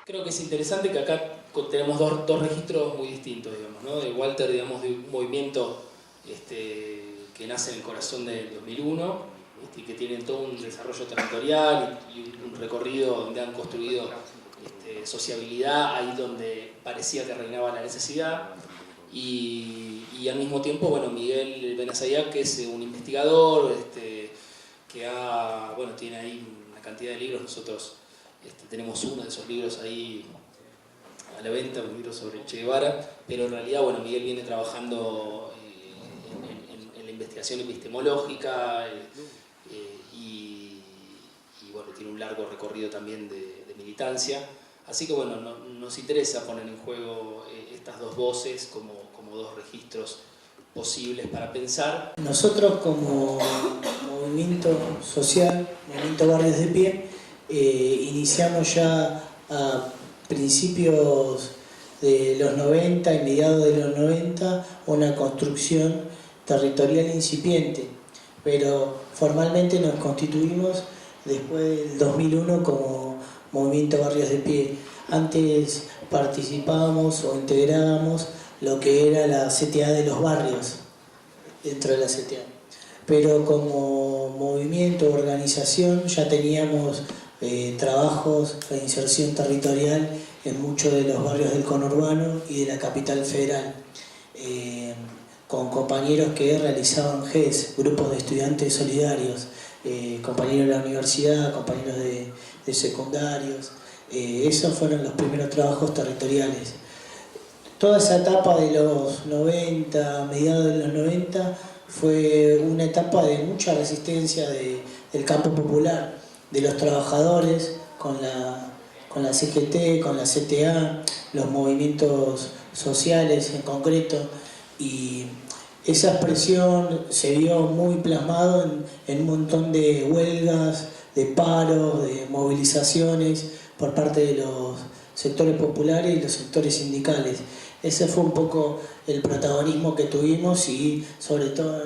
Creo que es interesante que acá tenemos dos registros muy distintos, digamos, ¿no? De Walter, digamos, de un movimiento que nace en el corazón del 2001 y que tiene todo un desarrollo territorial y un recorrido donde han construido sociabilidad, ahí donde parecía que reinaba la necesidad. Y al mismo tiempo, bueno, Miguel Benazayac, que es un investigador que tiene ahí una cantidad de libros. Nosotros tenemos uno de esos libros ahí a la venta, un libro sobre Che Guevara, pero en realidad, bueno, Miguel viene trabajando en la investigación epistemológica y bueno, tiene un largo recorrido también de militancia. Así que bueno, nos interesa poner en juego estas dos voces como dos registros posibles para pensar. Nosotros como movimiento social, Movimiento Barrios de Pie, iniciamos ya a principios de los 90 y mediados de los 90 una construcción territorial incipiente, pero formalmente nos constituimos después del 2001 como Movimiento Barrios de Pie. Antes participábamos o integrábamos lo que era la CTA de los barrios dentro de la CTA, pero como movimiento, organización, ya teníamos trabajos de inserción territorial en muchos de los barrios del conurbano y de la capital federal, con compañeros que realizaban GES, grupos de estudiantes solidarios, compañeros de la universidad, compañeros de secundarios. Esos fueron los primeros trabajos territoriales. Toda esa etapa de los 90, mediados de los 90, fue una etapa de mucha resistencia del campo popular, de los trabajadores con la CGT, con la CTA, los movimientos sociales en concreto, y esa expresión se vio muy plasmado en un montón de huelgas, de paros, de movilizaciones por parte de los sectores populares y los sectores sindicales. Ese fue un poco el protagonismo que tuvimos y sobre todo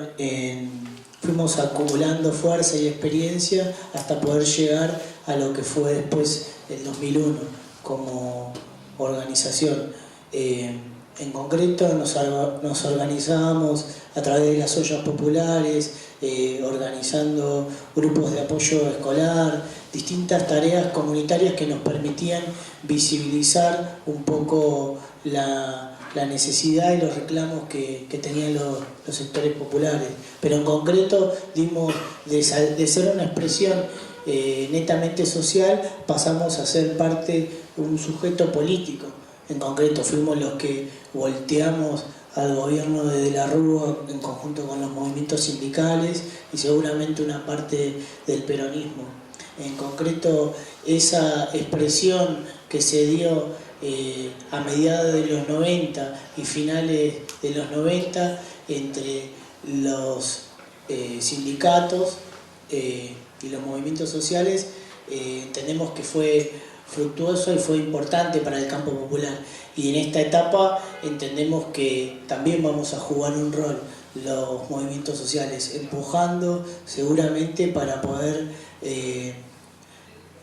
fuimos acumulando fuerza y experiencia hasta poder llegar a lo que fue después el 2001 como organización. En concreto nos organizábamos a través de las ollas populares, organizando grupos de apoyo escolar, distintas tareas comunitarias que nos permitían visibilizar un poco la necesidad y los reclamos que tenían los sectores populares. Pero en concreto dimos de ser una expresión netamente social, pasamos a ser parte de un sujeto político. En concreto fuimos los que volteamos al gobierno de la Rúa en conjunto con los movimientos sindicales y seguramente una parte del peronismo. En concreto, esa expresión que se dio a mediados de los 90 y finales de los 90 entre los sindicatos y los movimientos sociales, entendemos que fue fructuoso y fue importante para el campo popular, y en esta etapa entendemos que también vamos a jugar un rol los movimientos sociales, empujando seguramente para poder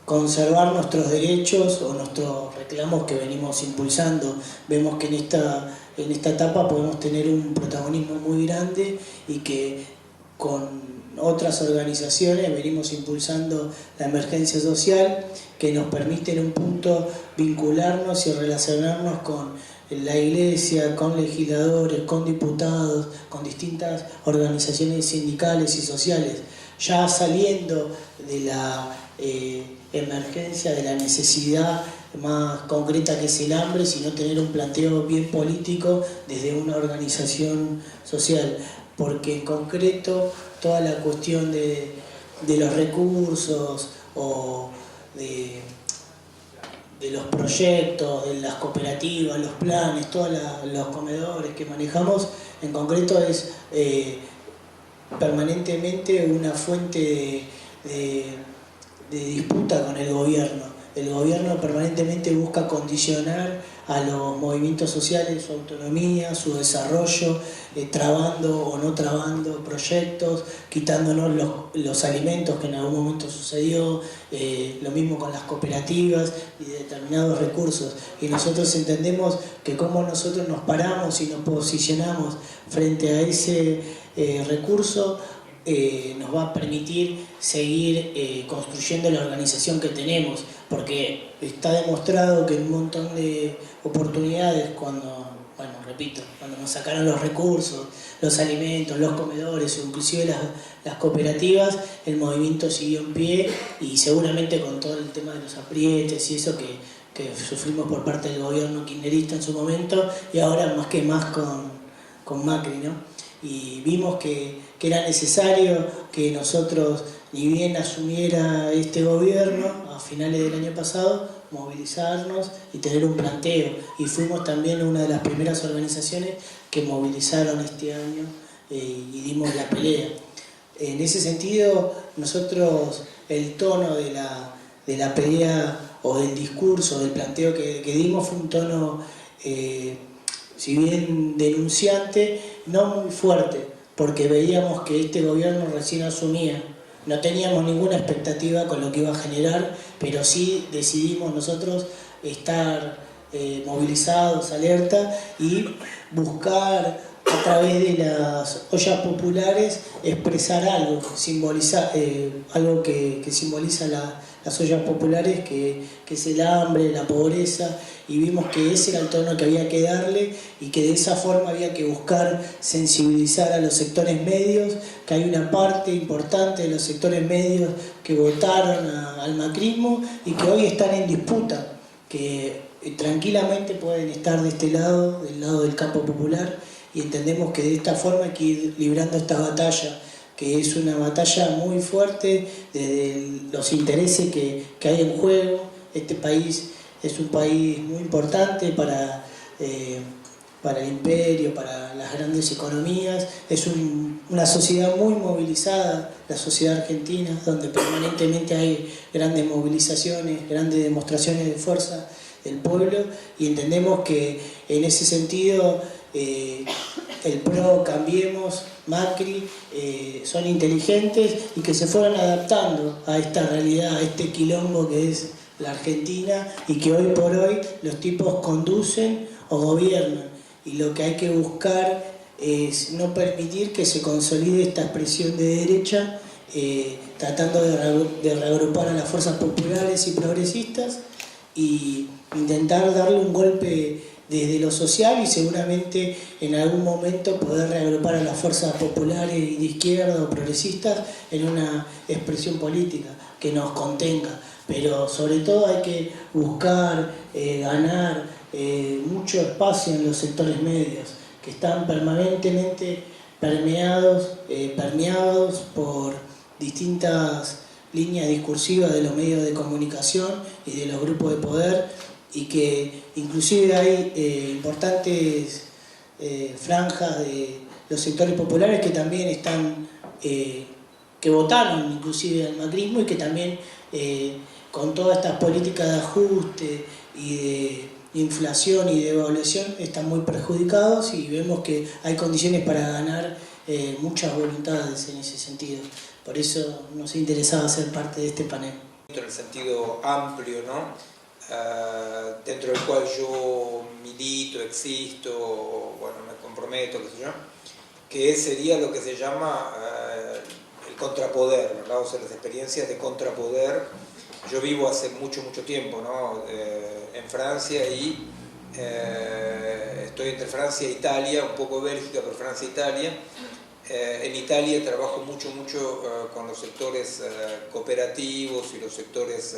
conservar nuestros derechos o nuestros reclamos que venimos impulsando. Vemos que en esta etapa podemos tener un protagonismo muy grande y que con otras organizaciones venimos impulsando la emergencia social, que nos permite en un punto vincularnos y relacionarnos con la iglesia, con legisladores, con diputados, con distintas organizaciones sindicales y sociales, ya saliendo de la emergencia, de la necesidad más concreta que es el hambre, sino tener un planteo bien político desde una organización social, porque en concreto toda la cuestión de los recursos o de los proyectos, de las cooperativas, los planes, todos los comedores que manejamos, en concreto es permanentemente una fuente de disputa con el gobierno. el gobierno permanentemente busca condicionar a los movimientos sociales su autonomía, su desarrollo, trabando o no trabando proyectos, quitándonos los alimentos, que en algún momento sucedió, lo mismo con las cooperativas y determinados recursos. Y nosotros entendemos que como nosotros nos paramos y nos posicionamos frente a ese recurso, nos va a permitir seguir construyendo la organización que tenemos, porque está demostrado que en un montón de oportunidades, cuando nos sacaron los recursos, los alimentos, los comedores, o inclusive las cooperativas, el movimiento siguió en pie, y seguramente con todo el tema de los aprietes y eso que sufrimos por parte del gobierno kirchnerista en su momento, y ahora más con Macri, ¿no? Y vimos que era necesario que nosotros, ni bien asumiera este gobierno a finales del año pasado, movilizarnos y tener un planteo. Y fuimos también una de las primeras organizaciones que movilizaron este año y dimos la pelea. En ese sentido, nosotros, el tono de la pelea o del discurso, del planteo que dimos, fue un tono, si bien denunciante, no muy fuerte, porque veíamos que este gobierno recién asumía. No teníamos ninguna expectativa con lo que iba a generar, pero sí decidimos nosotros estar movilizados, alerta, y buscar a través de las ollas populares expresar algo, simbolizar algo que simboliza las ollas populares, que es el hambre, la pobreza, y vimos que ese era el tono que había que darle, y que de esa forma había que buscar sensibilizar a los sectores medios, que hay una parte importante de los sectores medios que votaron al macrismo y que hoy están en disputa, que tranquilamente pueden estar de este lado, del lado del campo popular, y entendemos que de esta forma hay que ir librando esta batalla, que es una batalla muy fuerte desde los intereses que hay en juego. Este país es un país muy importante para el imperio, para las grandes economías. Es una sociedad muy movilizada, la sociedad argentina, donde permanentemente hay grandes movilizaciones, grandes demostraciones de fuerza del pueblo, y entendemos que en ese sentido el PRO, Cambiemos, Macri son inteligentes y que se fueron adaptando a esta realidad, a este quilombo que es la Argentina, y que hoy por hoy los tipos conducen o gobiernan, y lo que hay que buscar es no permitir que se consolide esta expresión de derecha, tratando de reagrupar a las fuerzas populares y progresistas, y intentar darle un golpe desde lo social, y seguramente en algún momento poder reagrupar a las fuerzas populares y de izquierda o progresistas en una expresión política que nos contenga. Pero sobre todo hay que buscar ganar mucho espacio en los sectores medios, que están permanentemente permeados por distintas líneas discursivas de los medios de comunicación y de los grupos de poder, y que inclusive hay importantes franjas de los sectores populares que también están, que votaron inclusive al macrismo, y que también con todas estas políticas de ajuste y de inflación y de devaluación están muy perjudicados, y vemos que hay condiciones para ganar muchas voluntades en ese sentido. Por eso nos interesaba ser parte de este panel. En el sentido amplio, ¿no? Dentro del cual yo milito, existo, bueno, me comprometo, qué sé yo, que sería lo que se llama el contrapoder, ¿verdad? O sea, las experiencias de contrapoder. Yo vivo hace mucho tiempo, ¿no? En Francia, y estoy entre Francia e Italia, un poco Bélgica, pero Francia e Italia. En Italia trabajo mucho con los sectores cooperativos y los sectores,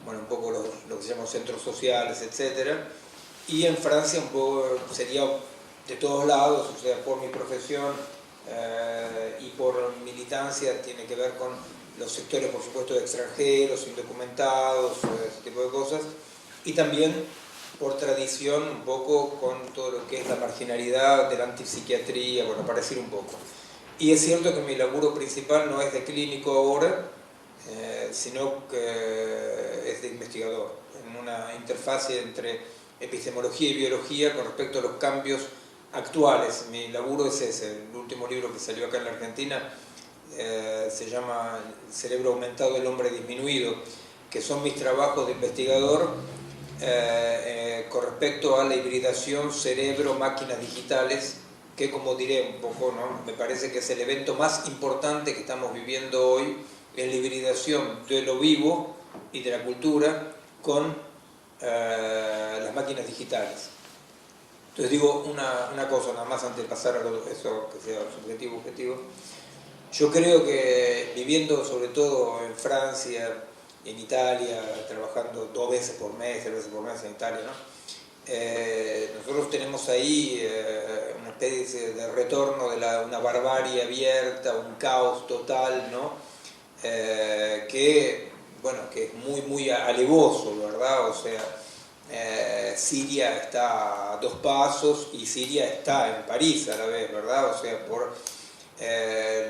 bueno, un poco lo que se llaman centros sociales, etc. Y en Francia un poco sería de todos lados, o sea, por mi profesión y por militancia, tiene que ver con los sectores, por supuesto, de extranjeros, indocumentados, ese tipo de cosas, y también por tradición un poco con todo lo que es la marginalidad de la antipsiquiatría, bueno, para decir un poco. Y es cierto que mi laburo principal no es de clínico ahora, sino que es de investigador, en una interfase entre epistemología y biología con respecto a los cambios actuales. Mi laburo es ese. El último libro que salió acá en la Argentina se llama El cerebro aumentado del hombre disminuido, que son mis trabajos de investigador con respecto a la hibridación cerebro-máquinas digitales, que, como diré un poco, ¿no?, me parece que es el evento más importante que estamos viviendo hoy, en la hibridación de lo vivo y de la cultura con las máquinas digitales. Entonces digo una cosa nada más antes de pasar a eso que sea subjetivo, objetivo. Yo creo que viviendo sobre todo en Francia, en Italia, trabajando 2 veces por mes, 3 veces por mes en Italia, ¿no?, nosotros tenemos ahí una especie de retorno de una barbarie abierta, un caos total, ¿no?, que es muy, muy alevoso, ¿verdad? O sea, Siria está a 2 pasos y Siria está en París a la vez, ¿verdad? O sea, por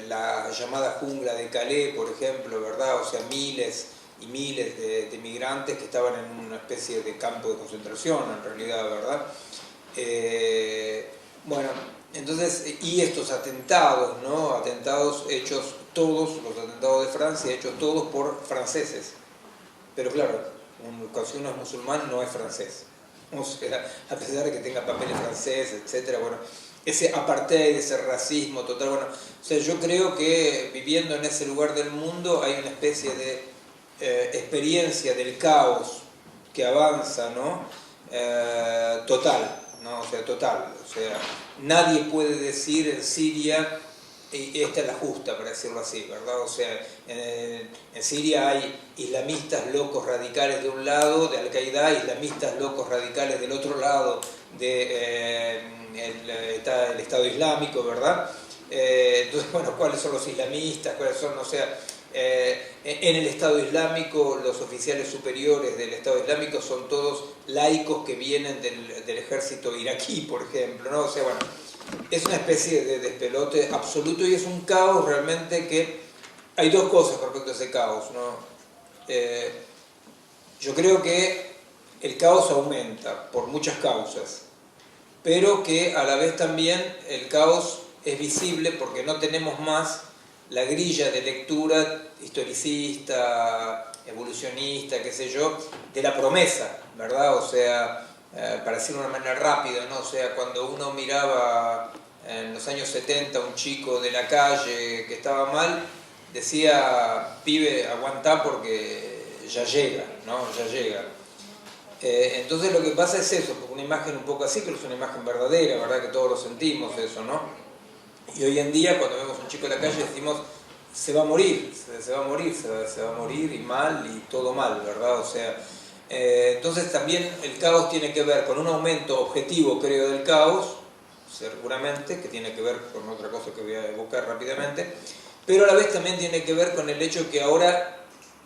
la llamada jungla de Calais, por ejemplo, ¿verdad? O sea, miles y miles de migrantes que estaban en una especie de campo de concentración, en realidad, ¿verdad? Bueno, entonces, y estos atentados, ¿no? Atentados hechos todos, los atentados de Francia, hechos todos por franceses. Pero claro, si uno es musulmán no es francés. O sea, a pesar de que tenga papeles franceses, etcétera, bueno, ese apartheid, ese racismo total, bueno, o sea, yo creo que viviendo en ese lugar del mundo hay una especie de experiencia del caos que avanza, ¿no? Total, ¿no? O sea, total. O sea, nadie puede decir en Siria, y esta es la justa, para decirlo así, ¿verdad? O sea, en Siria hay islamistas locos radicales de un lado, de Al-Qaeda, islamistas locos radicales del otro lado, está el Estado Islámico, ¿verdad? Entonces, bueno, ¿cuáles son los islamistas? ¿Cuáles son? O sea, en el Estado Islámico, los oficiales superiores del Estado Islámico son todos laicos que vienen del ejército iraquí, por ejemplo, ¿no? O sea, bueno, es una especie de despelote absoluto y es un caos realmente que... Hay 2 cosas con respecto a ese caos, ¿no? Yo creo que el caos aumenta por muchas causas, pero que a la vez también el caos es visible porque no tenemos más la grilla de lectura historicista, evolucionista, qué sé yo, de la promesa, ¿verdad? O sea, para decirlo de una manera rápida, ¿no? O sea, cuando uno miraba en los años 70 a un chico de la calle que estaba mal, decía, pibe, aguantá porque ya llega, ¿no? Ya llega. Entonces lo que pasa es eso, porque una imagen un poco así, pero es una imagen verdadera, ¿verdad? Que todos lo sentimos eso, ¿no? Y hoy en día cuando vemos a un chico en la calle decimos, se va a morir, se va a morir y mal y todo mal, ¿verdad? O sea, entonces también el caos tiene que ver con un aumento objetivo, creo, del caos, seguramente, que tiene que ver con otra cosa que voy a evocar rápidamente, pero a la vez también tiene que ver con el hecho que ahora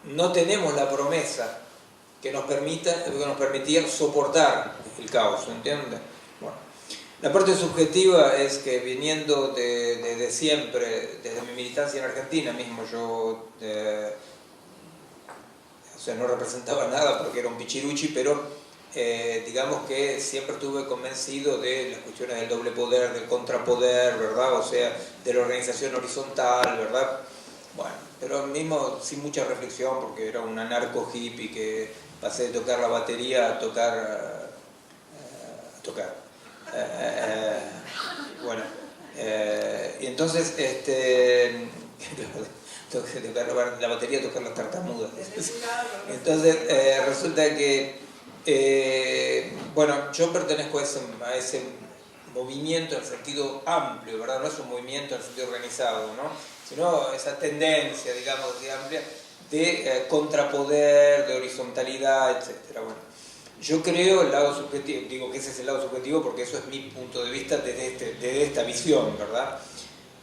no tenemos la promesa que nos permitía soportar el caos, ¿entiendes? Bueno, la parte subjetiva es que viniendo desde siempre, desde mi militancia en Argentina mismo, yo o sea, no representaba nada porque era un pichiruchi, pero digamos que siempre estuve convencido de las cuestiones del doble poder, del contrapoder, ¿verdad? O sea, de la organización horizontal, ¿verdad? Bueno, pero mismo sin mucha reflexión porque era un anarco hippie que pasé de tocar la batería a tocar bueno, y entonces tocar la batería, tocar las tartamudas. Entonces resulta que bueno, yo pertenezco a ese movimiento en sentido amplio, ¿verdad? No es un movimiento en sentido organizado, ¿no? Sino esa tendencia, digamos, de amplia de contrapoder, de horizontalidad, etcétera. Bueno, yo creo el lado subjetivo, digo que ese es el lado subjetivo porque eso es mi punto de vista desde esta visión, ¿verdad?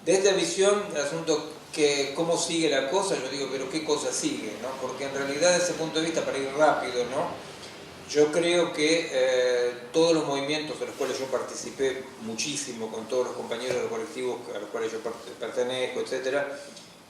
De esta visión, el asunto que cómo sigue la cosa, yo digo, pero ¿qué cosa sigue? ¿No? Porque en realidad desde ese punto de vista, para ir rápido, ¿no? Yo creo que todos los movimientos a los cuales yo participé muchísimo, con todos los compañeros de los colectivos a los cuales yo pertenezco, etcétera,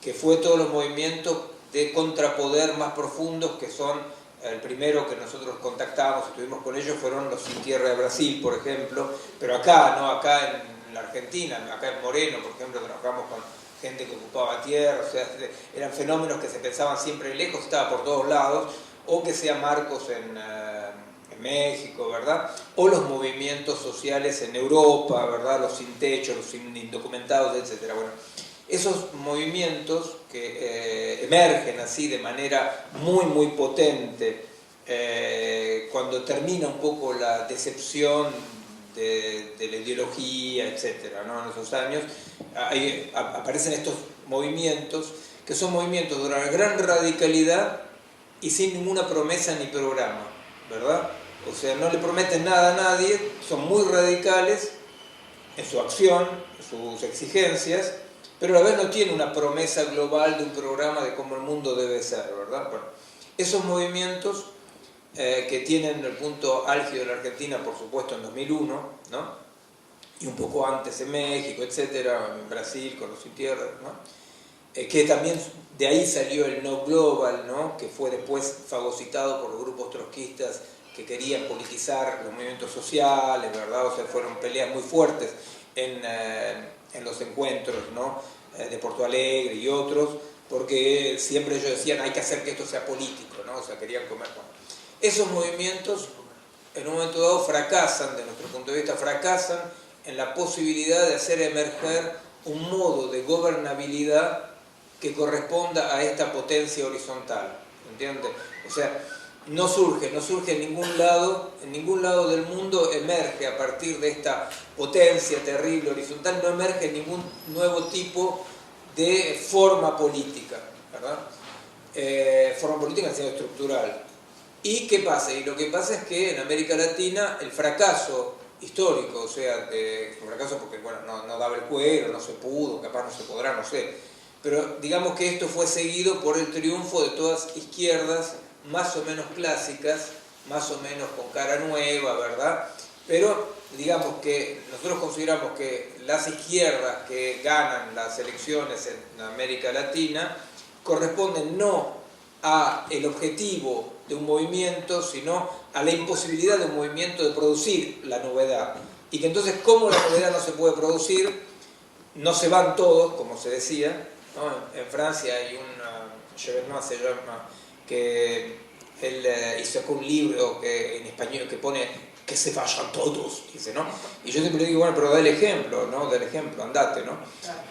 que fue todos los movimientos de contrapoder más profundos que son, el primero que nosotros contactamos, estuvimos con ellos, fueron los Sin Tierra de Brasil, por ejemplo, pero acá, ¿no? Acá en la Argentina, acá en Moreno, por ejemplo, trabajamos con gente que ocupaba tierra, o sea, eran fenómenos que se pensaban siempre lejos, estaba por todos lados, o que sea Marcos en México, ¿verdad? O los movimientos sociales en Europa, ¿verdad? Los sin techo, los indocumentados, etc. Bueno, esos movimientos que emergen así de manera muy, muy potente, cuando termina un poco la decepción de la ideología, etc., ¿no? En esos años, ahí aparecen estos movimientos, que son movimientos de una gran radicalidad y sin ninguna promesa ni programa, ¿verdad? O sea, no le prometen nada a nadie, son muy radicales en su acción, en sus exigencias, pero a la vez no tiene una promesa global de un programa de cómo el mundo debe ser, ¿verdad? Bueno, esos movimientos que tienen el punto álgido de la Argentina, por supuesto, en 2001, ¿no? Y un poco antes en México, etcétera, en Brasil con los Sin Tierra, ¿no? Que también de ahí salió el No Global, ¿no? Que fue después fagocitado por los grupos trotskistas que querían politizar los movimientos sociales, ¿verdad? O sea, fueron peleas muy fuertes en los encuentros, ¿no? De Porto Alegre y otros, porque siempre ellos decían hay que hacer que esto sea político, ¿no? O sea, querían comer. Bueno, esos movimientos en un momento dado fracasan, de nuestro punto de vista, fracasan en la posibilidad de hacer emerger un modo de gobernabilidad que corresponda a esta potencia horizontal, ¿entiendes? O sea, no surge en ningún lado del mundo emerge a partir de esta potencia terrible horizontal, no emerge ningún nuevo tipo de forma política, ¿verdad? Forma política en sentido estructural. ¿Y qué pasa? Y lo que pasa es que en América Latina el fracaso histórico, o sea, fracaso porque bueno, no daba el cuero, no se pudo, capaz no se podrá, no sé, pero digamos que esto fue seguido por el triunfo de todas izquierdas más o menos clásicas, más o menos con cara nueva, ¿verdad? Pero digamos que nosotros consideramos que las izquierdas que ganan las elecciones en América Latina corresponden no a el objetivo de un movimiento, sino a la imposibilidad de un movimiento de producir la novedad. Y que entonces, como la novedad no se puede producir, no se van todos, como se decía, ¿no? En Francia hay un Chevènement se llama, que él hizo un libro que, en español que pone que se vayan todos, dice, ¿no? Y yo siempre le digo, bueno, pero da el ejemplo, ¿no? Da el ejemplo, andate, ¿no?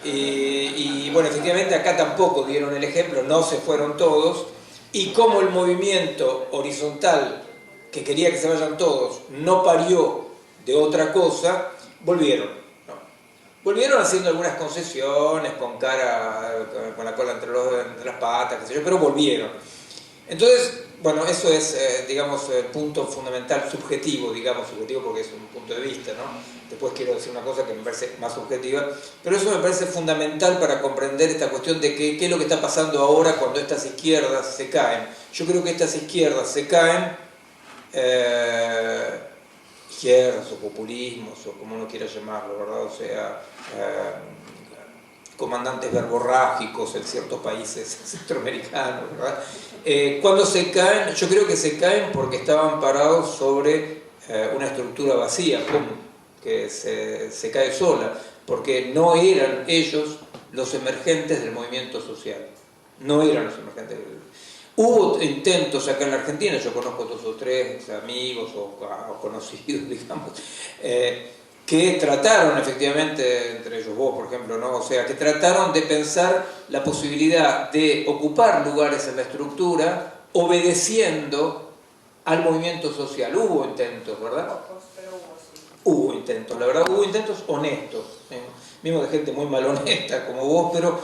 Y bueno, efectivamente acá tampoco dieron el ejemplo, no se fueron todos, y como el movimiento horizontal que quería que se vayan todos no parió de otra cosa, volvieron, ¿no? Volvieron haciendo algunas concesiones, con la cola entre las patas, qué sé yo, pero volvieron. Entonces, bueno, eso es, digamos, el punto fundamental subjetivo, subjetivo porque es un punto de vista, ¿no? Después quiero decir una cosa que me parece más subjetiva, pero eso me parece fundamental para comprender esta cuestión de qué es lo que está pasando ahora cuando estas izquierdas se caen. Yo creo que estas izquierdas se caen, izquierdas o populismos, o como uno quiera llamarlo, ¿verdad? O sea, comandantes verborrágicos en ciertos países centroamericanos, ¿verdad? Cuando se caen, yo creo que se caen porque estaban parados sobre una estructura vacía, que se cae sola, porque no eran ellos los emergentes del movimiento social, no eran los emergentes. Hubo intentos acá en la Argentina, yo conozco 2 o 3 amigos o conocidos, digamos, que trataron efectivamente, entre ellos vos, por ejemplo, ¿no? O sea, que trataron de pensar la posibilidad de ocupar lugares en la estructura obedeciendo al movimiento social. Hubo intentos, ¿verdad? Pocos, pero hubo, sí. Hubo intentos, la verdad, hubo intentos honestos, mismo de gente muy malhonesta como vos, pero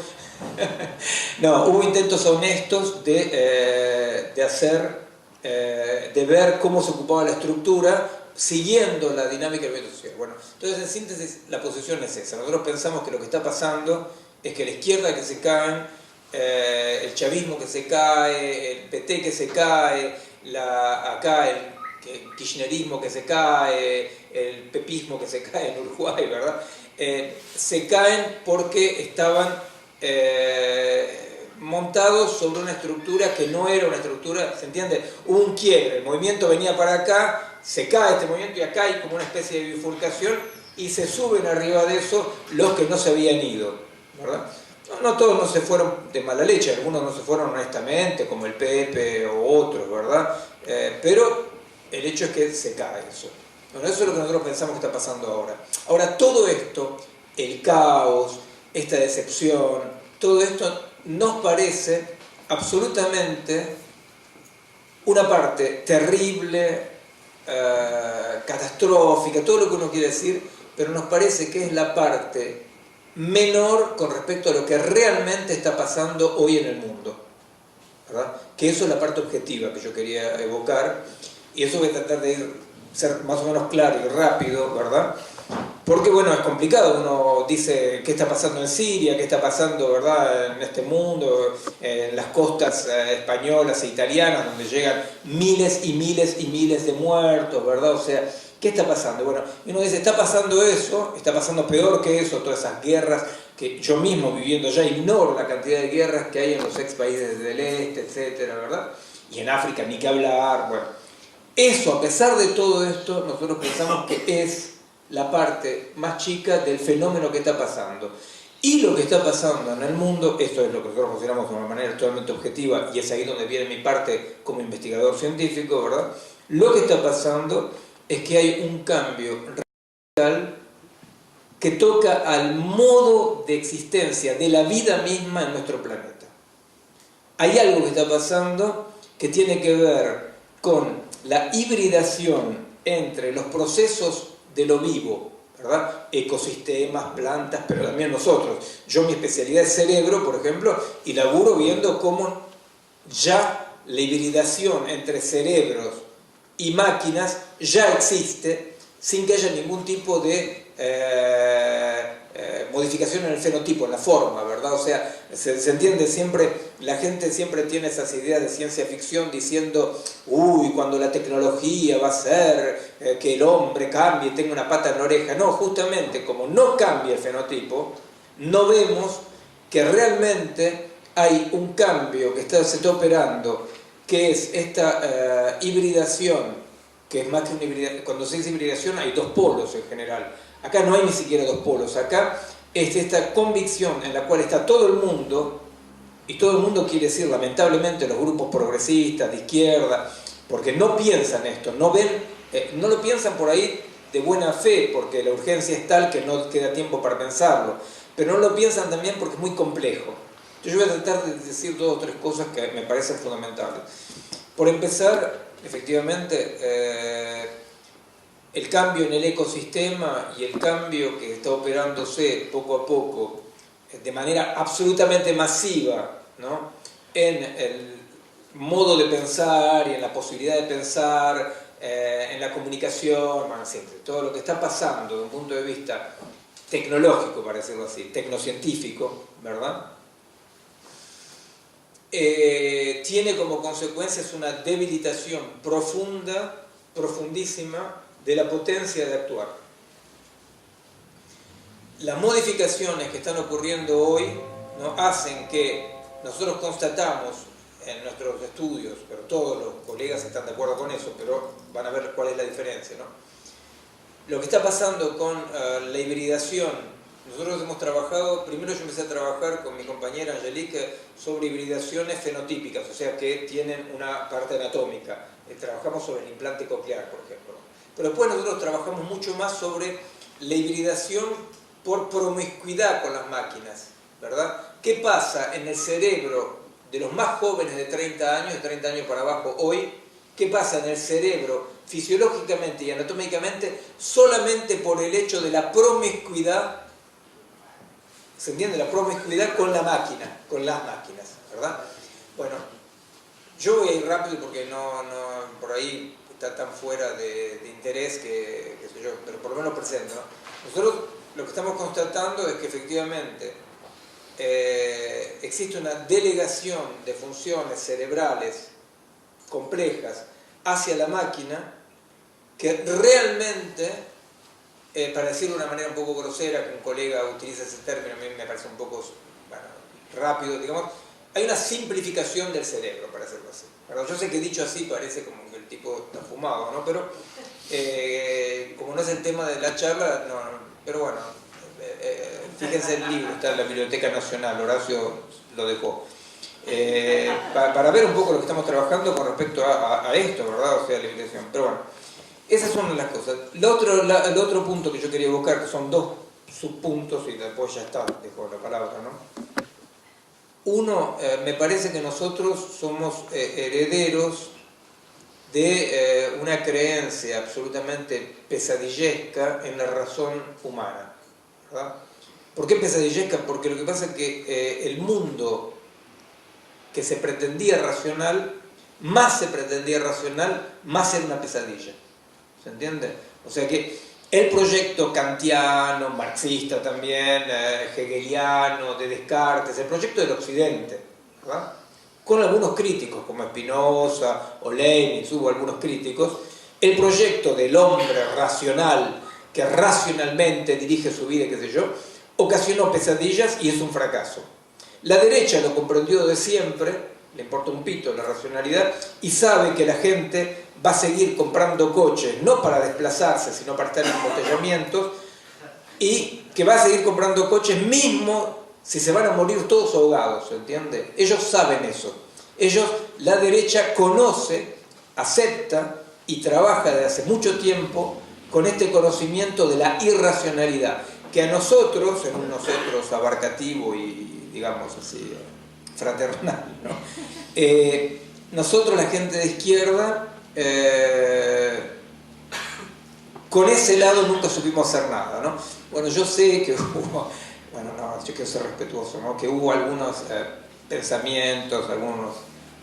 no, hubo intentos honestos de ver cómo se ocupaba la estructura siguiendo la dinámica del movimiento social. Bueno, entonces en síntesis la posición es esa. Nosotros pensamos que lo que está pasando es que la izquierda que se cae, el chavismo que se cae, el PT que se cae, acá el kirchnerismo que se cae, el pepismo que se cae en Uruguay, ¿verdad? Se caen porque estaban montados sobre una estructura que no era una estructura, ¿se entiende? Hubo un quiebre, el movimiento venía para acá, se cae este movimiento y acá hay como una especie de bifurcación y se suben arriba de eso los que no se habían ido, ¿verdad? No todos no se fueron de mala leche, algunos no se fueron honestamente, como el Pepe o otros, ¿verdad? Pero el hecho es que se cae eso. Bueno, eso es lo que nosotros pensamos que está pasando ahora. Ahora, todo esto, el caos, esta decepción, todo esto nos parece absolutamente una parte terrible, catastrófica, todo lo que uno quiere decir, pero nos parece que es la parte menor con respecto a lo que realmente está pasando hoy en el mundo, ¿verdad? Que eso es la parte objetiva que yo quería evocar, y eso voy a tratar de ser más o menos claro y rápido, ¿verdad? Porque bueno, es complicado, uno dice qué está pasando en Siria, qué está pasando, ¿verdad?, en este mundo, en las costas españolas e italianas, donde llegan miles y miles y miles de muertos, ¿verdad? O sea, ¿qué está pasando? Bueno, uno dice, está pasando eso, está pasando peor que eso, todas esas guerras que yo mismo viviendo ya ignoro la cantidad de guerras que hay en los ex países del este, etcétera, ¿verdad? Y en África ni que hablar, bueno. Eso, a pesar de todo esto, nosotros pensamos que es la parte más chica del fenómeno que está pasando. Y lo que está pasando en el mundo, esto es lo que nosotros consideramos de una manera totalmente objetiva, y es ahí donde viene mi parte como investigador científico, ¿verdad? Lo que está pasando es que hay un cambio radical que toca al modo de existencia de la vida misma en nuestro planeta. Hay algo que está pasando que tiene que ver con la hibridación entre los procesos de lo vivo, ¿verdad? Ecosistemas, plantas, pero también nosotros. Yo mi especialidad es cerebro, por ejemplo, y laburo viendo cómo ya la hibridación entre cerebros y máquinas ya existe sin que haya ningún tipo de modificación en el fenotipo, en la forma, ¿verdad? O sea, se entiende siempre, la gente siempre tiene esas ideas de ciencia ficción diciendo, uy, cuando la tecnología va a hacer que el hombre cambie y tenga una pata en la oreja. No, justamente como no cambia el fenotipo, no vemos que realmente hay un cambio que se está operando, que es esta hibridación, que es más que una hibridación. Cuando se dice hibridación hay dos polos en general. Acá no hay ni siquiera dos polos, acá es esta convicción en la cual está todo el mundo, y todo el mundo quiere decir lamentablemente los grupos progresistas de izquierda, porque no piensan esto, no ven, no lo piensan por ahí de buena fe, porque la urgencia es tal que no queda tiempo para pensarlo, pero no lo piensan también porque es muy complejo. Yo voy a tratar de decir dos o tres cosas que me parecen fundamentales. Por empezar, efectivamente, el cambio en el ecosistema y el cambio que está operándose poco a poco, de manera absolutamente masiva, ¿no?, en el modo de pensar y en la posibilidad de pensar, en la comunicación, bueno, siempre, todo lo que está pasando desde un punto de vista tecnológico, para decirlo así, tecnocientífico, ¿verdad?, tiene como consecuencias una debilitación profunda, profundísima, de la potencia de actuar. Las modificaciones que están ocurriendo hoy, ¿no?, hacen que nosotros constatamos en nuestros estudios, pero todos los colegas están de acuerdo con eso, pero van a ver cuál es la diferencia, ¿no? Lo que está pasando con la hibridación. Nosotros hemos trabajado, primero yo empecé a trabajar con mi compañera Angelique sobre hibridaciones fenotípicas, o sea que tienen una parte anatómica. Trabajamos sobre el implante coclear, por ejemplo. Pero después nosotros trabajamos mucho más sobre la hibridación por promiscuidad con las máquinas, ¿verdad? ¿Qué pasa en el cerebro de los más jóvenes de 30 años, de 30 años para abajo hoy? ¿Qué pasa en el cerebro fisiológicamente y anatómicamente solamente por el hecho de la promiscuidad? ¿Se entiende? La promiscuidad con la máquina, con las máquinas, ¿verdad? Bueno, yo voy a ir rápido porque no por ahí está tan fuera de interés que sé yo, pero por lo menos presento, ¿no? Nosotros lo que estamos constatando es que efectivamente existe una delegación de funciones cerebrales complejas hacia la máquina que realmente, para decirlo de una manera un poco grosera, que un colega utiliza ese término, a mí me parece un poco, bueno, rápido, digamos, hay una simplificación del cerebro, para hacerlo así. ¿Verdad? Yo sé que dicho así parece como que el tipo está fumado, ¿no? Pero como no es el tema de la charla, no, pero bueno, fíjense el libro, está en la Biblioteca Nacional, Horacio lo dejó. Para ver un poco lo que estamos trabajando con respecto a esto, ¿verdad? O sea, la invitación. Pero bueno, esas son las cosas. El otro punto que yo quería buscar, que son dos subpuntos, y después ya está, dejo la palabra, ¿no? Uno, me parece que nosotros somos herederos de una creencia absolutamente pesadillesca en la razón humana, ¿verdad? ¿Por qué pesadillesca? Porque lo que pasa es que el mundo que se pretendía racional, más era una pesadilla. ¿Se entiende? O sea que el proyecto kantiano, marxista también, hegeliano, de Descartes, el proyecto del Occidente, ¿verdad? Con algunos críticos como Spinoza o Leibniz, hubo algunos críticos, el proyecto del hombre racional, que racionalmente dirige su vida, qué sé yo, ocasionó pesadillas y es un fracaso. La derecha lo comprendió de siempre, le importa un pito la racionalidad, y sabe que la gente va a seguir comprando coches, no para desplazarse, sino para estar en embotellamientos, y que va a seguir comprando coches mismo si se van a morir todos ahogados, ¿se entiende? Ellos saben eso. La derecha conoce, acepta y trabaja desde hace mucho tiempo con este conocimiento de la irracionalidad, que a nosotros, en un nosotros abarcativo y, digamos así, fraternal, ¿no? Nosotros, la gente de izquierda, con ese lado nunca supimos hacer nada, ¿no? Bueno, yo sé que hubo, bueno, no, yo quiero ser respetuoso, ¿no? Que hubo algunos pensamientos, algunos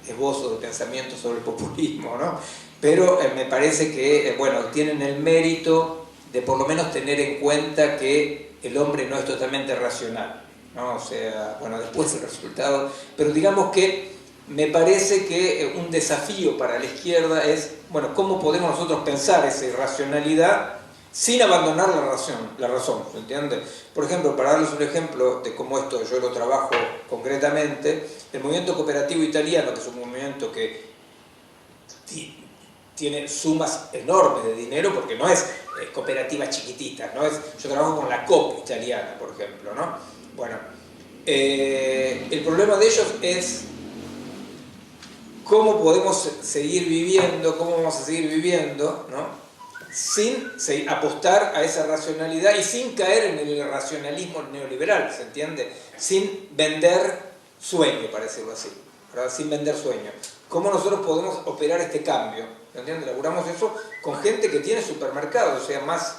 esbozos de pensamientos sobre el populismo, ¿no? Pero me parece que, bueno, tienen el mérito de por lo menos tener en cuenta que el hombre no es totalmente racional, ¿no? O sea, bueno, después el resultado, pero digamos que me parece que un desafío para la izquierda es, bueno, ¿cómo podemos nosotros pensar esa irracionalidad sin abandonar la razón, ¿se entiende? Por ejemplo, para darles un ejemplo de cómo esto yo lo trabajo concretamente, el movimiento cooperativo italiano, que es un movimiento que tiene sumas enormes de dinero, porque no es cooperativa chiquitita, ¿no? Yo trabajo con la COP italiana, por ejemplo, ¿no? Bueno, el problema de ellos es cómo podemos seguir viviendo, cómo vamos a seguir viviendo, ¿no? Sin apostar a esa racionalidad y sin caer en el racionalismo neoliberal, ¿se entiende? Sin vender sueño, para decirlo así, ¿verdad? Sin vender sueño. ¿Cómo nosotros podemos operar este cambio? ¿Se entiende? Laburamos eso con gente que tiene supermercados, o sea, más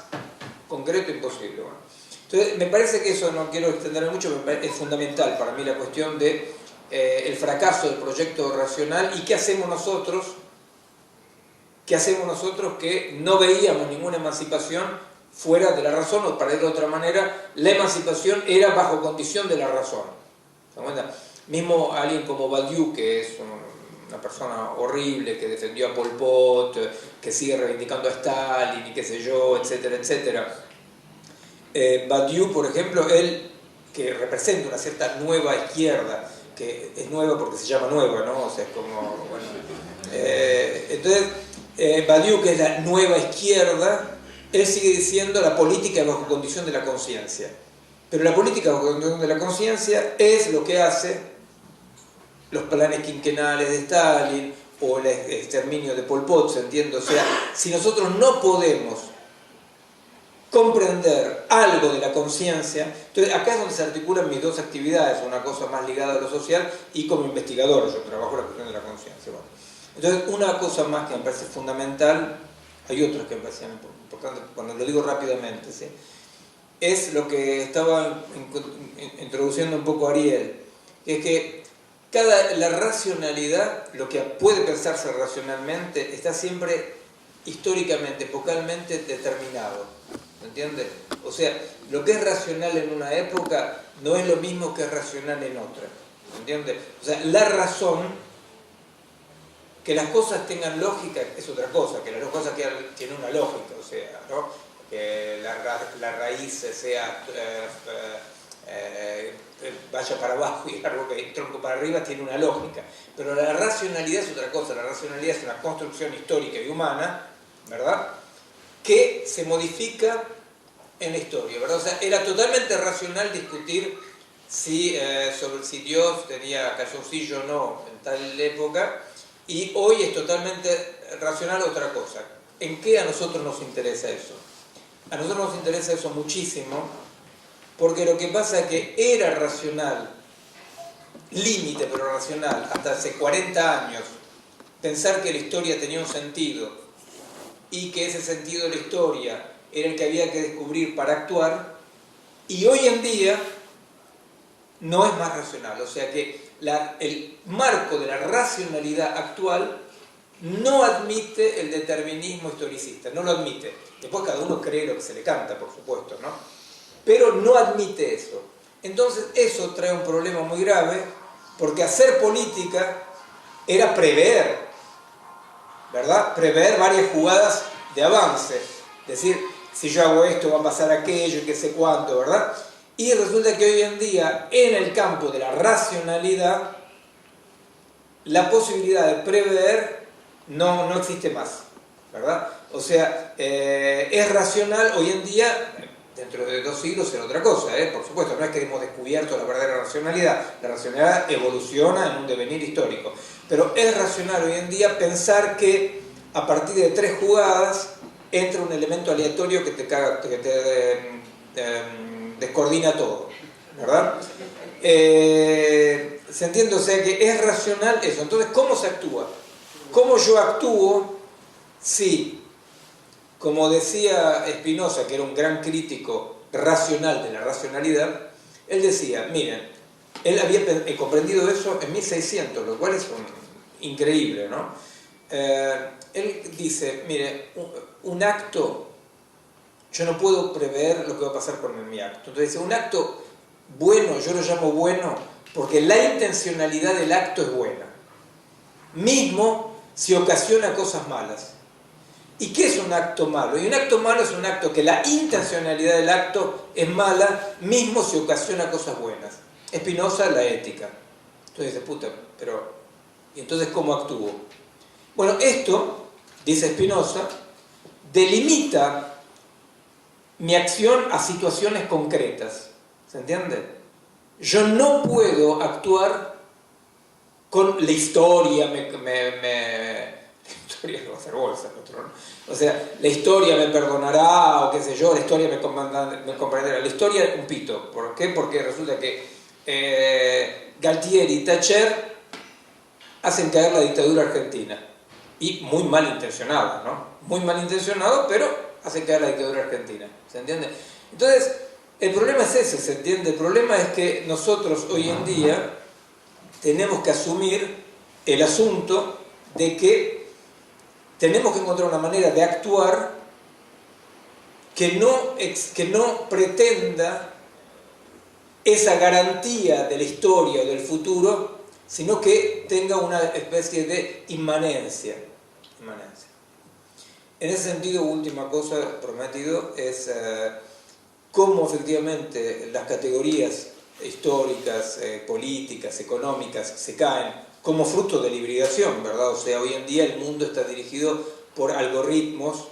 concreto imposible. Bueno. Entonces, me parece que eso, no quiero extenderme mucho, es fundamental para mí la cuestión de el fracaso del proyecto racional y qué hacemos nosotros que no veíamos ninguna emancipación fuera de la razón, o para decirlo de otra manera, la emancipación era bajo condición de la razón. ¿Se dan cuenta? Mismo alguien como Badiou, que es una persona horrible, que defendió a Pol Pot, que sigue reivindicando a Stalin y qué sé yo, etcétera, etcétera. Badiou, por ejemplo, él que representa una cierta nueva izquierda, que es nueva porque se llama nueva, ¿no? O sea, es como, bueno, entonces, Badiou, que es la nueva izquierda, él sigue diciendo la política bajo condición de la conciencia. Pero la política bajo condición de la conciencia es lo que hace los planes quinquenales de Stalin o el exterminio de Pol Pot, ¿se entiende? O sea, si nosotros no podemos comprender algo de la conciencia, entonces acá es donde se articulan mis dos actividades, una cosa más ligada a lo social y como investigador, yo trabajo la cuestión de la conciencia. Bueno. Entonces, una cosa más que me parece fundamental, hay otras que me parecen importantes, cuando lo digo rápidamente, ¿sí? Es lo que estaba introduciendo un poco Ariel, que es que la racionalidad, lo que puede pensarse racionalmente, está siempre históricamente, epocalmente determinado, ¿me entiendes? O sea, lo que es racional en una época no es lo mismo que es racional en otra, ¿me entiendes? O sea, la razón, que las cosas tengan lógica es otra cosa, que las cosas tienen una lógica, o sea, ¿no? Que la raíz sea vaya para abajo y el árbol que tronco para arriba, tiene una lógica. Pero la racionalidad es otra cosa. La racionalidad es una construcción histórica y humana, ¿verdad?, que se modifica en la historia, ¿verdad? O sea, era totalmente racional discutir sobre si Dios tenía calzoncillo o no en tal época, y hoy es totalmente racional otra cosa. ¿En qué a nosotros nos interesa eso? A nosotros nos interesa eso muchísimo, porque lo que pasa es que era racional, límite pero racional, hasta hace 40 años, pensar que la historia tenía un sentido y que ese sentido de la historia era el que había que descubrir para actuar, y hoy en día no es más racional. O sea que el marco de la racionalidad actual no admite el determinismo historicista, no lo admite. Después cada uno cree lo que se le canta, por supuesto, ¿no? Pero no admite eso. Entonces eso trae un problema muy grave, porque hacer política era prever, ¿verdad? Prever varias jugadas de avance. Es decir, si yo hago esto va a pasar aquello y qué sé cuánto, ¿verdad? Y resulta que hoy en día, en el campo de la racionalidad, la posibilidad de prever no existe más, ¿verdad? O sea, es racional hoy en día. Dentro de 2 siglos será otra cosa, por supuesto, no es que hemos descubierto la verdadera racionalidad. La racionalidad evoluciona en un devenir histórico. Pero es racional hoy en día pensar que a partir de 3 jugadas entra un elemento aleatorio que te descoordina todo, ¿verdad? ¿Se entiende? O sea que es racional eso. Entonces, ¿cómo se actúa? ¿Cómo yo actúo si, como decía Spinoza, que era un gran crítico racional de la racionalidad, él decía, miren, él había comprendido eso en 1600, lo cual es increíble, ¿no? Él dice, mire, un acto, yo no puedo prever lo que va a pasar con mi acto. Entonces dice, un acto bueno, yo lo llamo bueno porque la intencionalidad del acto es buena, mismo si ocasiona cosas malas. ¿Y qué es un acto malo? Y un acto malo es un acto que la intencionalidad del acto es mala, mismo si ocasiona cosas buenas. Spinoza, la ética. Entonces dice, puta, pero ¿y entonces cómo actúo? Bueno, esto, dice Spinoza, delimita mi acción a situaciones concretas. ¿Se entiende? Yo no puedo actuar con la historia, historia no va a hacer bolsa, ¿no? O sea, la historia me perdonará, o qué sé yo, la historia me comprenderá. La historia es un pito. ¿Por qué? Porque resulta que Galtieri y Thatcher hacen caer la dictadura argentina. Y muy malintencionado, ¿no? Muy malintencionado, pero hacen caer la dictadura argentina. ¿Se entiende? Entonces, el problema es ese, ¿se entiende? El problema es que nosotros hoy en día tenemos que asumir el asunto de que tenemos que encontrar una manera de actuar que no pretenda esa garantía de la historia o del futuro, sino que tenga una especie de inmanencia. En ese sentido, última cosa prometido es cómo efectivamente las categorías históricas, políticas, económicas se caen como fruto de la hibridación, ¿verdad? O sea, hoy en día el mundo está dirigido por algoritmos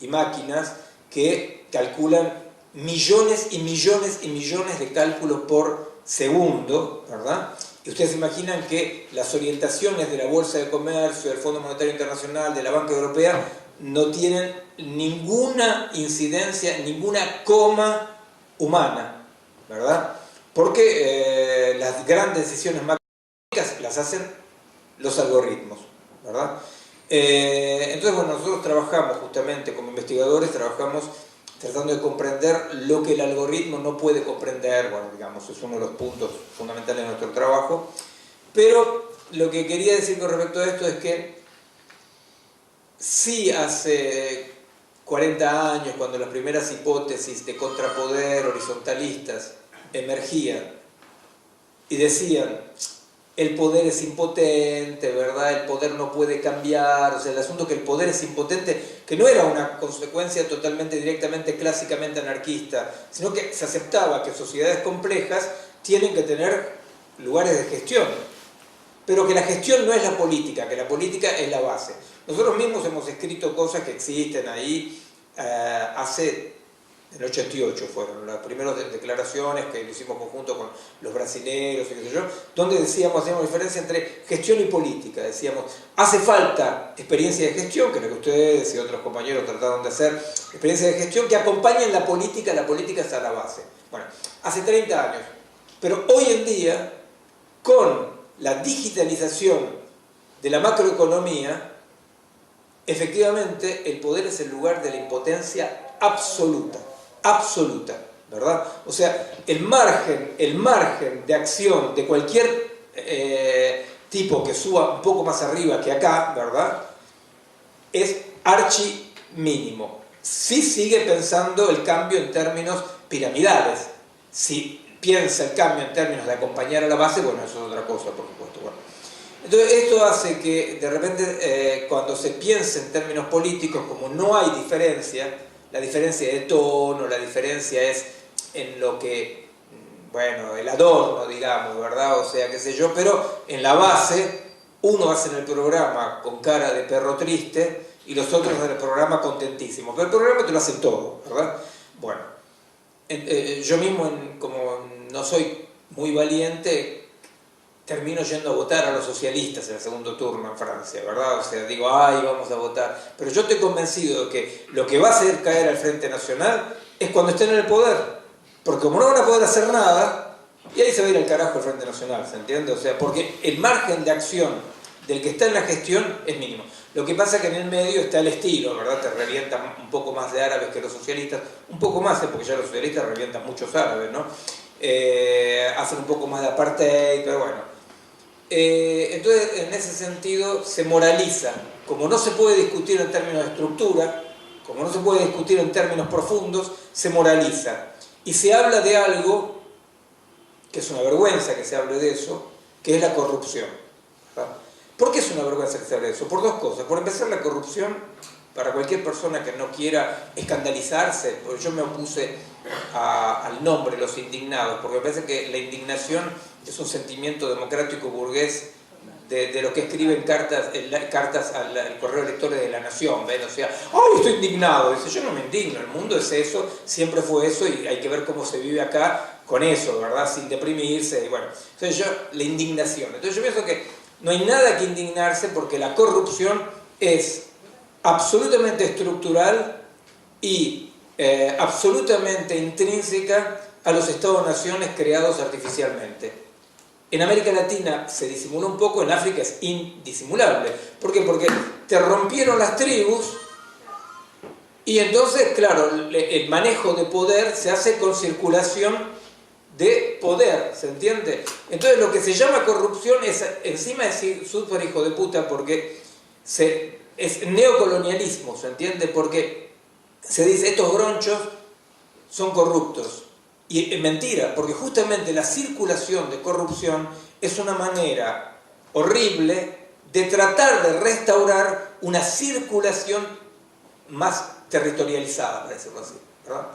y máquinas que calculan millones y millones y millones de cálculos por segundo, ¿verdad? Y ustedes se imaginan que las orientaciones de la Bolsa de Comercio, del Fondo Monetario Internacional, de la Banca Europea, no tienen ninguna incidencia, ninguna coma humana, ¿verdad? Porque las grandes decisiones macroeconómicas las hacen los algoritmos, ¿verdad? Entonces, bueno, nosotros trabajamos justamente como investigadores, trabajamos tratando de comprender lo que el algoritmo no puede comprender. Bueno, digamos, es uno de los puntos fundamentales de nuestro trabajo. Pero lo que quería decir con respecto a esto es que sí, hace 40 años, cuando las primeras hipótesis de contrapoder horizontalistas emergían y decían el poder es impotente, ¿verdad? El poder no puede cambiar, o sea, el asunto que el poder es impotente, que no era una consecuencia totalmente, directamente, clásicamente anarquista, sino que se aceptaba que sociedades complejas tienen que tener lugares de gestión, pero que la gestión no es la política, que la política es la base. Nosotros mismos hemos escrito cosas que existen ahí, en el 88 fueron las primeras declaraciones que lo hicimos conjunto con los brasileños y qué sé yo, donde hacíamos diferencia entre gestión y política. Decíamos, hace falta experiencia de gestión, que es lo que ustedes y otros compañeros trataron de hacer, experiencia de gestión que acompañen la política está a la base. Bueno, hace 30 años, pero hoy en día, con la digitalización de la macroeconomía, efectivamente el poder es el lugar de la impotencia absoluta, ¿verdad? O sea, el margen de acción de cualquier tipo que suba un poco más arriba que acá, ¿verdad? Es archi mínimo. Sí sigue pensando el cambio en términos piramidales. Si piensa el cambio en términos de acompañar a la base, bueno, eso es otra cosa, por supuesto. Bueno. Entonces, esto hace que, de repente, cuando se piensa en términos políticos, como no hay diferencia, la diferencia de tono, la diferencia es en lo que, bueno, el adorno, digamos, ¿verdad? O sea, qué sé yo, pero en la base, uno hace en el programa con cara de perro triste y los otros en el programa contentísimos. Pero el programa te lo hacen todo, ¿verdad? Bueno, yo mismo, como no soy muy valiente, termino yendo a votar a los socialistas en el segundo turno en Francia, ¿verdad? O sea, digo, ay, vamos a votar. Pero yo estoy convencido de que lo que va a hacer caer al Frente Nacional es cuando estén en el poder. Porque como no van a poder hacer nada, y ahí se va a ir al carajo el Frente Nacional, ¿se entiende? O sea, porque el margen de acción del que está en la gestión es mínimo. Lo que pasa es que en el medio está el estilo, ¿verdad? Te revientan un poco más de árabes que los socialistas, un poco más, porque ya los socialistas revientan muchos árabes, ¿no? Hacen un poco más de apartheid, pero bueno. Entonces, en ese sentido, se moraliza. Como no se puede discutir en términos de estructura, como no se puede discutir en términos profundos, se moraliza. Y se habla de algo, que es una vergüenza que se hable de eso, que es la corrupción, ¿verdad? ¿Por qué es una vergüenza que se hable de eso? Por dos cosas. Por empezar, la corrupción, para cualquier persona que no quiera escandalizarse, porque yo me opuse al nombre, los indignados, porque me parece que la indignación es un sentimiento democrático burgués de lo que escriben cartas al correo electores de La Nación, ¿ven? O sea, ¡ay, estoy indignado! Dice, yo no me indigno, el mundo es eso, siempre fue eso y hay que ver cómo se vive acá con eso, ¿verdad? Sin deprimirse, y bueno. Entonces la indignación. Entonces yo pienso que no hay nada que indignarse porque la corrupción es absolutamente estructural y absolutamente intrínseca a los Estados-naciones creados artificialmente. En América Latina se disimula un poco, en África es indisimulable. ¿Por qué? Porque te rompieron las tribus y entonces, claro, el manejo de poder se hace con circulación de poder, ¿se entiende? Entonces lo que se llama corrupción es, encima de súper hijo de puta, porque es neocolonialismo, ¿se entiende? Porque se dice, estos gronchos son corruptos. Y es mentira, porque justamente la circulación de corrupción es una manera horrible de tratar de restaurar una circulación más territorializada, para decirlo así, ¿verdad?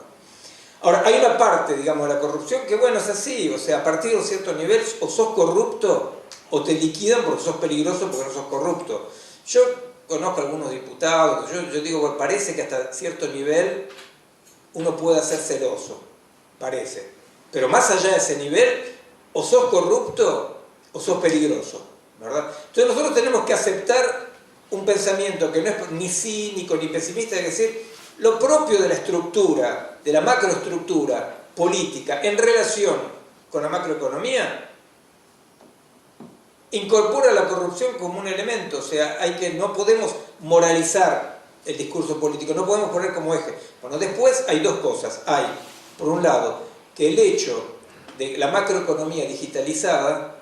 Ahora, hay una parte, digamos, de la corrupción que, bueno, es así, o sea, a partir de un cierto nivel, o sos corrupto, o te liquidan porque sos peligroso, porque no sos corrupto. Yo conozco a algunos diputados, yo digo, bueno, parece que hasta cierto nivel uno puede ser celoso. Parece. Pero más allá de ese nivel, o sos corrupto o sos peligroso, ¿verdad? Entonces nosotros tenemos que aceptar un pensamiento que no es ni cínico ni pesimista, es decir, lo propio de la estructura, de la macroestructura política en relación con la macroeconomía, incorpora la corrupción como un elemento, o sea, no podemos moralizar el discurso político, no podemos poner como eje. Bueno, después hay dos cosas. Hay, por un lado, que el hecho de la macroeconomía digitalizada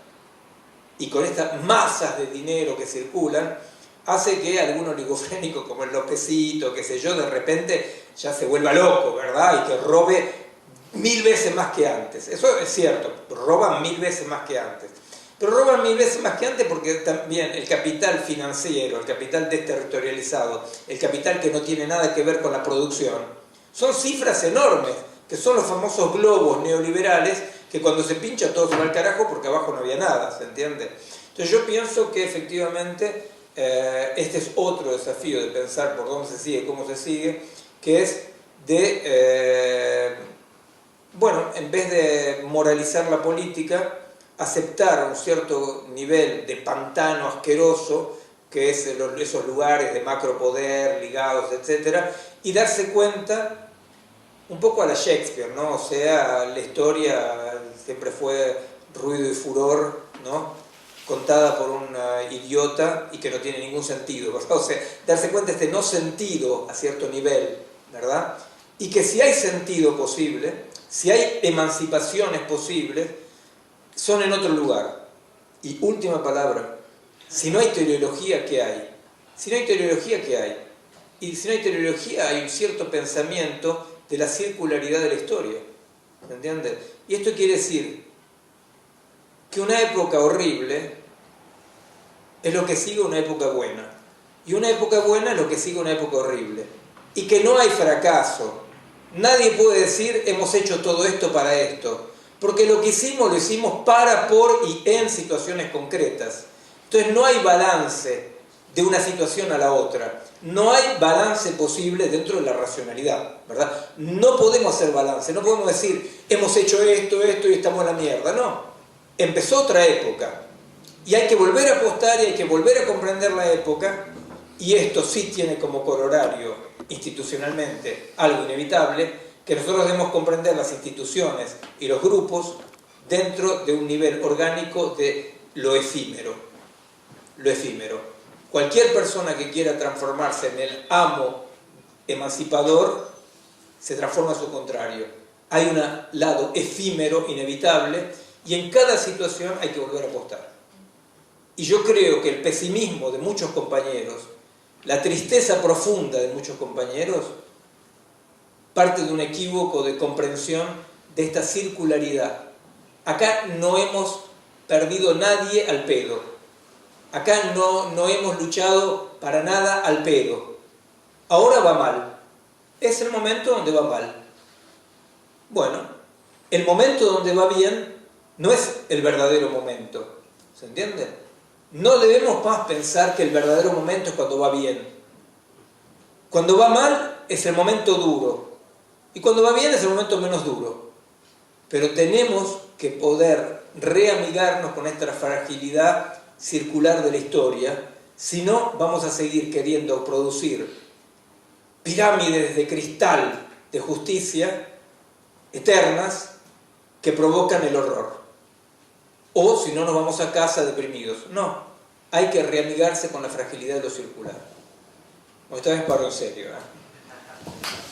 y con estas masas de dinero que circulan, hace que algún oligofrénico como el Lópezito, qué sé yo, de repente ya se vuelva loco, ¿verdad? Y que robe 1000 veces más que antes. Eso es cierto, roban 1000 veces más que antes. pero roban 1000 veces más que antes porque también el capital financiero, el capital desterritorializado, el capital que no tiene nada que ver con la producción, son cifras enormes, que son los famosos globos neoliberales, que cuando se pincha todo se va al carajo porque abajo no había nada, ¿se entiende? Entonces yo pienso que efectivamente este es otro desafío de pensar por dónde se sigue, cómo se sigue, que es de, bueno, en vez de moralizar la política, aceptar un cierto nivel de pantano asqueroso, que es esos lugares de macropoder, ligados, etc., y darse cuenta, un poco a la Shakespeare, ¿no? O sea, la historia siempre fue ruido y furor, ¿no? Contada por un idiota y que no tiene ningún sentido, ¿verdad? O sea, darse cuenta de este no sentido a cierto nivel, ¿verdad? Y que si hay sentido posible, si hay emancipaciones posibles, son en otro lugar. Y última palabra, si no hay teleología, ¿qué hay? Si no hay teleología, ¿qué hay? Y si no hay teleología, hay un cierto pensamiento de la circularidad de la historia, ¿me entiendes? Y esto quiere decir que una época horrible es lo que sigue una época buena, y una época buena es lo que sigue una época horrible, y que no hay fracaso. Nadie puede decir hemos hecho todo esto para esto, porque lo que hicimos lo hicimos para, por y en situaciones concretas. Entonces no hay balance de una situación a la otra, no hay balance posible dentro de la racionalidad, ¿verdad? No podemos hacer balance, no podemos decir hemos hecho esto y estamos en la mierda, no. Empezó otra época y hay que volver a apostar y hay que volver a comprender la época, y esto sí tiene como corolario institucionalmente algo inevitable, que nosotros debemos comprender las instituciones y los grupos dentro de un nivel orgánico de lo efímero. Lo efímero. Cualquier persona que quiera transformarse en el amo emancipador se transforma a su contrario. Hay un lado efímero, inevitable, y en cada situación hay que volver a apostar. Y yo creo que el pesimismo de muchos compañeros, la tristeza profunda de muchos compañeros, parte de un equívoco de comprensión de esta circularidad. Acá no hemos perdido nadie al pedo. Acá no hemos luchado para nada al pedo. Ahora va mal. Es el momento donde va mal. Bueno, el momento donde va bien no es el verdadero momento. ¿Se entiende? No debemos más pensar que el verdadero momento es cuando va bien. Cuando va mal es el momento duro. Y cuando va bien es el momento menos duro. Pero tenemos que poder reamigarnos con esta fragilidad circular de la historia, si no vamos a seguir queriendo producir pirámides de cristal de justicia eternas que provocan el horror, o si no nos vamos a casa deprimidos. No, hay que reamigarse con la fragilidad de lo circular. Esta vez paro en serio, ¿eh?